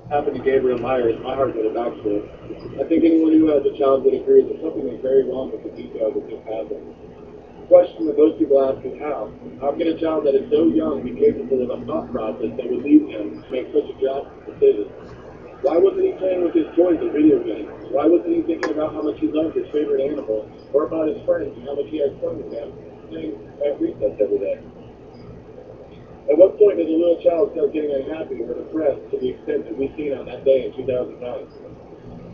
happened to Gabriel Myers, my heart would have vouched for it. I think anyone who has a child would agree that something is very wrong with the details of this happened. The question that most people ask is how? How can a child that is so young be capable of a thought process that would lead him to make such a drastic decision? Why wasn't he playing with his toys or video games? Why wasn't he thinking about how much he loved his favorite animal, or about his friends and how much he had fun with them, playing at recess every day? At what point does a little child start getting unhappy or depressed to the extent that we've seen on that day in 2009?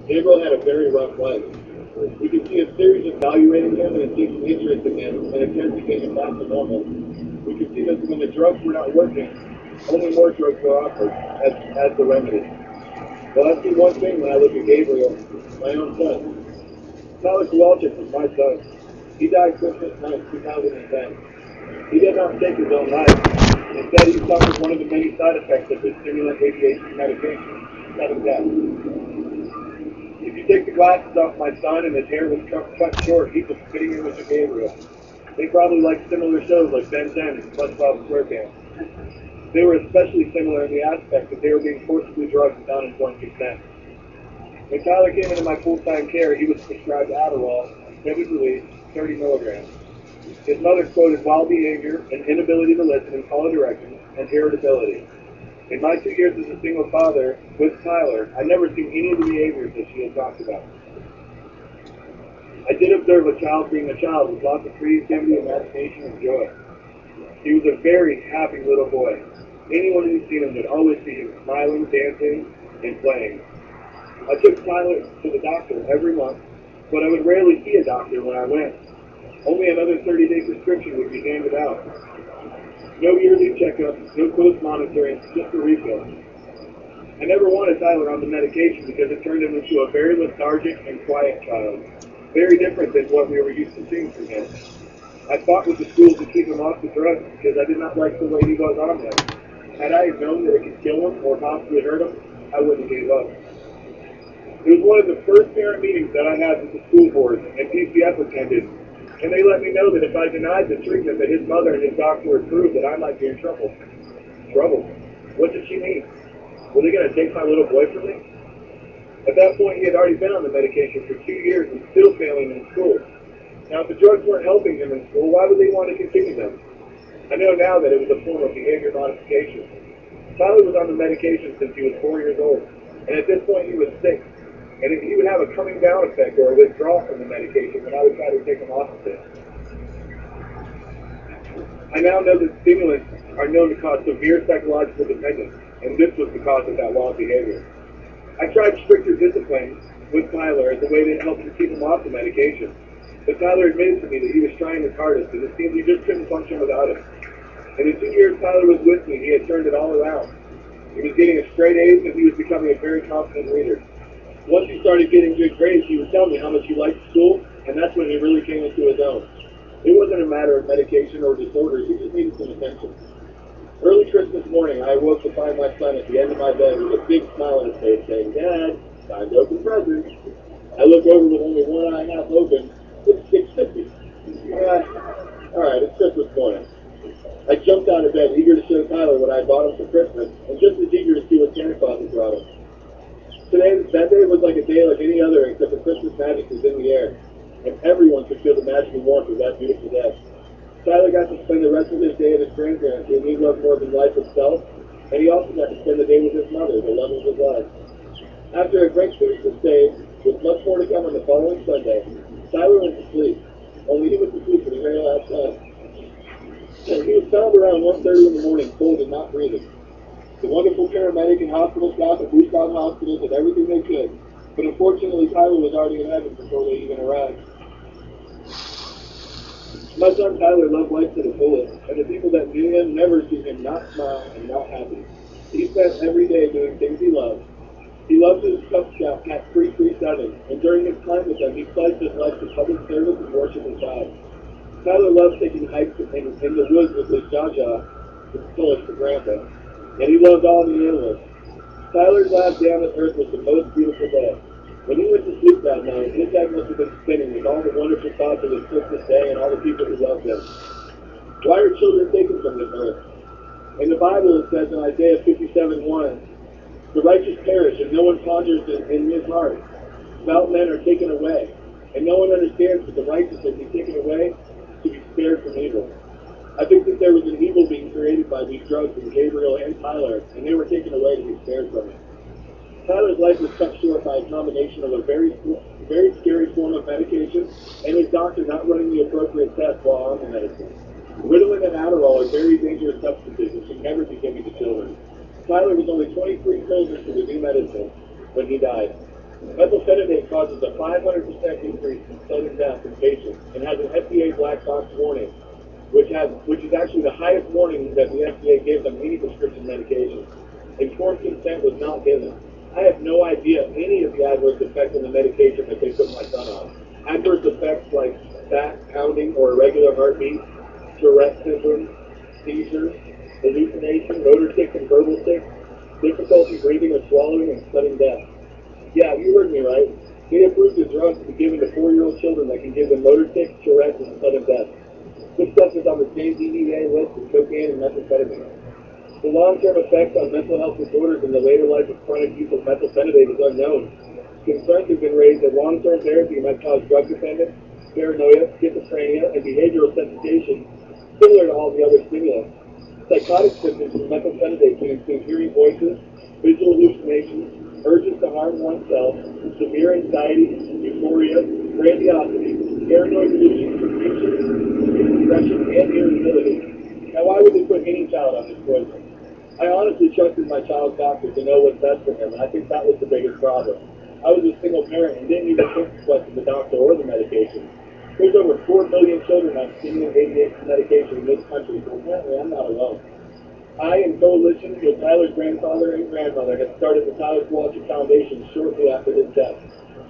Gabriel had a very rough life. We could see a series evaluating him and taking interest in him and attempting to get him back to normal. We could see that when the drugs were not working, only more drugs were offered as the remedy. Well, I see one thing when I look at Gabriel, my own son. Tyler Kowalczyk was my son. He died Christmas night 2010. He did not take his own life. Instead, he suffered one of the many side effects of his stimulant ADHD medication, sudden death. If you take the glasses off my son and his hair was cut short, he was fitting in with Gabriel. They probably liked similar shows like Ben 10 and SpongeBob SquarePants. They were especially similar in the aspect that they were being forcibly drugged without informed consent. When Tyler came into my full-time care, he was prescribed Adderall, extended release, 30 milligrams. His mother quoted wild behavior, an inability to listen and follow directions, and irritability. In my 2 years as a single father with Tyler, I'd never seen any of the behaviors that she had talked about. I did observe a child being a child with lots of creativity, imagination, and joy. He was a very happy little boy. Anyone who'd seen him would always see him smiling, dancing, and playing. I took Tyler to the doctor every month, but I would rarely see a doctor when I went. Only another 30-day prescription would be handed out. No yearly checkups, no close monitoring, just a refill. I never wanted Tyler on the medication because it turned him into a very lethargic and quiet child, very different than what we were used to seeing from him. I fought with the schools to keep him off the drugs because I did not like the way he was on them. Had I known that it could kill him or possibly hurt him, I wouldn't have gave up. It was one of the first parent meetings that I had with the school board and PCF attended, and they let me know that if I denied the treatment that his mother and his doctor approved, that I might be in trouble. Trouble? What did she mean? Were they going to take my little boy from me? At that point, he had already been on the medication for 2 years and still failing in school. Now, if the drugs weren't helping him in school, why would they want to continue them? I know now that it was a form of behavior modification. Tyler was on the medication since he was 4 years old, and at this point he was 6. And he would have a coming down effect or a withdrawal from the medication when I would try to take him off of it. I now know that stimulants are known to cause severe psychological dependence, and this was the cause of that wild behavior. I tried stricter discipline with Tyler as a way to help him keep him off the medication. But Tyler admitted to me that he was trying his hardest, and it seemed he just couldn't function without him. In the 2 years Tyler was with me, he had turned it all around. He was getting a straight A's, and he was becoming a very confident reader. Once he started getting good grades, he would tell me how much he liked school, and that's when he really came into his own. It wasn't a matter of medication or disorders, he just needed some attention. Early Christmas morning, I awoke to find my son at the end of my bed with a big smile on his face saying, "Dad, time to open presents." I look over with only one eye half open. It's 6:50. Alright, it's Christmas morning. I jumped out of bed, eager to show Tyler what I bought him for Christmas, and just as eager to see what Santa Claus had brought him. That day was like a day like any other, except the Christmas magic was in the air, and everyone could feel the magical warmth of that beautiful day. Tyler got to spend the rest of his day at his grandparents, whom he loved more than life itself, and he also got to spend the day with his mother, the love of his life. After a great Christmas day, with much more to come on the following Sunday, Tyler went to sleep. Only he went to sleep for the very last time. And he was found around 1:30 in the morning, cold and not breathing. The wonderful paramedic and hospital staff at Blue Cross Hospital did everything they could, but unfortunately Tyler was already in heaven before they even arrived. My son Tyler loved life to the fullest, and the people that knew him never seen him not smile and not happy. He spent every day doing things he loved. He loved his Cub Scout Cat 337, and during his time with them, he pledged his life to public service and worship with God. Tyler loved taking hikes in the woods with his Jaja, which is Polish for Grandpa, and he loved all the animals. Tyler's last day on this earth was the most beautiful day. When he went to sleep that night, his head must have been spinning with all the wonderful thoughts of his Christmas day and all the people who loved him. Why are children taken from this earth? In the Bible it says in Isaiah 57:1, The righteous perish, and no one ponders in his heart. Devout men are taken away, and no one understands that the righteous are being taken away to be spared from evil. I think that there was an evil being created by these drugs in Gabriel and Tyler, and they were taken away to be spared from it. Tyler's life was cut short by a combination of a very scary form of medication and his doctor not running the appropriate tests while on the medicine. Ritalin and Adderall are very dangerous substances and should never be given to children. Tyler was only 23 pills into the new medicine when he died. Methylphenidate causes a 500% increase in sudden death in patients and has an FDA black box warning, which is actually the highest warning that the FDA gives on any prescription medication. Informed consent was not given. I have no idea any of the adverse effects of the medication that they put my son on. Adverse effects like fast pounding or irregular heartbeat, Tourette syndrome, seizures, hallucination, motor tics and verbal tics, difficulty breathing or swallowing, and sudden death. Yeah, you heard me right. They approved the drug to be given to 4-year-old children that can give them motor tics, Tourette's, and sudden death. This stuff is on the same DEA list as cocaine and methamphetamine. The long-term effects on mental health disorders in the later life of chronic use of methylphenidate is unknown. Concerns have been raised that long-term therapy might cause drug dependence, paranoia, schizophrenia, and behavioral sensation, similar to all the other stimulants. Psychotic symptoms from methylphenidate can include hearing voices, visual hallucinations, urges to harm oneself, severe anxiety, euphoria, grandiosity, paranoid delusions, confusion, depression, and irritability. Now, why would they put any child on this poison? I honestly trusted my child's doctor to know what's best for him, and I think that was the biggest problem. I was a single parent and didn't even think to question the doctor or the medication. There's over 4 million children on stimulant ADHD medication in this country, so apparently I'm not alone. I, in coalition with Tyler's grandfather and grandmother, had started the Tyler Kowalczyk Foundation shortly after his death.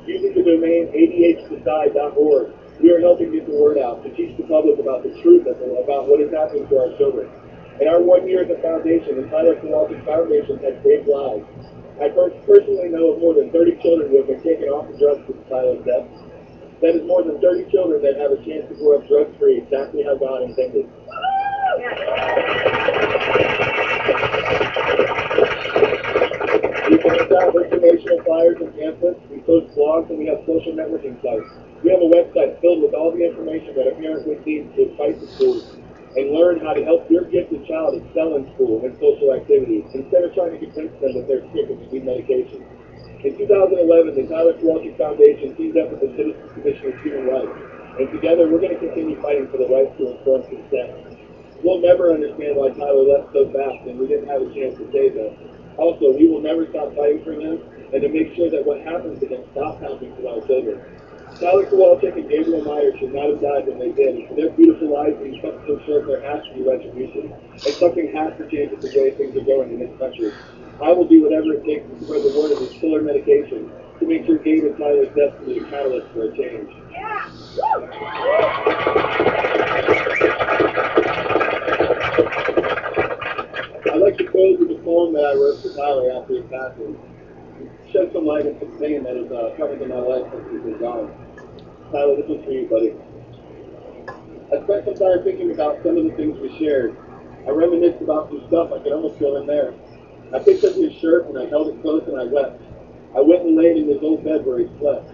Using the domain ADHDecide.org, we are helping get the word out to teach the public about the truth about what is happening to our children. In our 1 year at the foundation, the Tyler Kowalczyk Foundation has saved lives. I personally know of more than 30 children who have been taken off of drugs since Tyler's death. That is more than 30 children that have a chance to grow up drug-free, exactly how God intended. We post out informational flyers and pamphlets, we post blogs, and we have social networking sites. We have a website filled with all the information that a parent would need to fight the schools and learn how to help your gifted child excel in school and social activities instead of trying to convince them that they're sick and need medication. In 2011, the Tyler Kowalczyk Foundation teamed up with the Citizens Commission of Human Rights, and together we're going to continue fighting for the right to informed consent. We'll never understand why Tyler left so fast and we didn't have a chance to save him. Also, we will never stop fighting for him and to make sure that what happens to him stops happening to our children. Tyler Kowalczyk and Gabriel Myers should not have died when they did, and for their beautiful lives being cut so short, there has to be retribution. And something has to change with the way things are going in this country. I will do whatever it takes to spread the word of this killer medication to make sure Gabe and Tyler's death can be a catalyst for a change. Yeah. I'd like to close with a poem that I wrote for Tyler after his passing. Shed some light on some pain that has covered in my life since he's been gone. Tyler, this is for you, buddy. I spent some time thinking about some of the things we shared. I reminisced about some stuff I could almost feel in there. I picked up his shirt and I held it close and I wept. I went and laid in his old bed where he slept.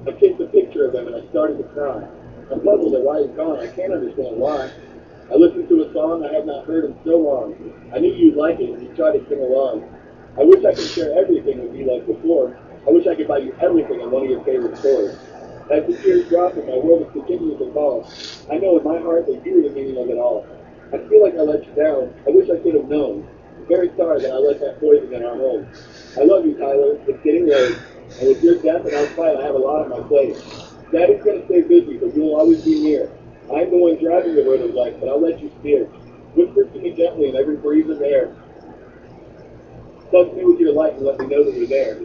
I kicked a picture of him and I started to cry. I'm puzzled at why he's gone. I can't understand why. I listened to a song I have not heard in so long. I knew you'd like it and you tried to sing along. I wish I could share everything with you like before. I wish I could buy you everything in one of your favorite stores. As the tears drop and my world is continuing to fall, I know in my heart that you are the meaning of it all. I feel like I let you down. I wish I could have known. I'm very sorry that I let that poison in our home. I love you, Tyler. It's getting late. And with your death and our fight, I have a lot on my plate. Daddy's going to stay busy, but you will always be near. I'm the one driving the road of life, but I'll let you steer. Whisper to me gently in every breeze of air. Touch me with your light and let me know that you're there.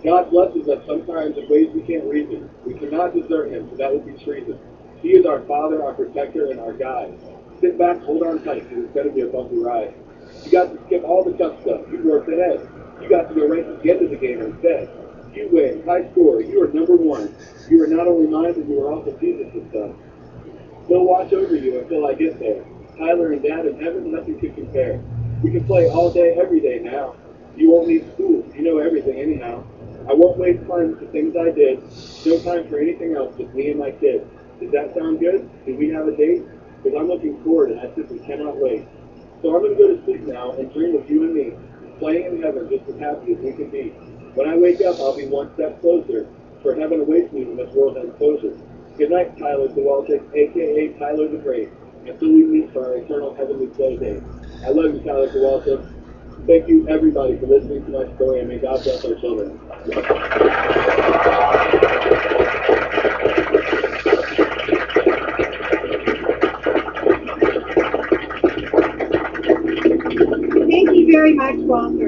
God blesses us sometimes in ways we can't reason. We cannot desert him, so that would be treason. He is our Father, our protector, and our guide. Sit back, hold on tight, because it's going to be a bumpy ride. You got to skip all the tough stuff. You worked ahead. You got to go right to the end of the game instead. You win. High score. You are number one. You are not only mine, but you are also Jesus' son. He'll watch over you until I get there. Tyler and Dad in heaven, nothing can compare. We can play all day, every day now. You won't need school. waste time with the things I did. No time for anything else, just me and my kids. Does that sound good? Do we have a date? Because I'm looking forward and I simply cannot wait. So I'm going to go to sleep now and dream of you and me, playing in heaven just as happy as we can be. When I wake up, I'll be one step closer, for heaven awaits me when this world has closure. Good night, Tyler Kowalczyk, a.k.a. Tyler the Great, until we meet for our eternal heavenly play day. I love you, Tyler Kowalczyk. Thank you, everybody, for listening to my story, and may God bless our children. Thank you very much, Walter.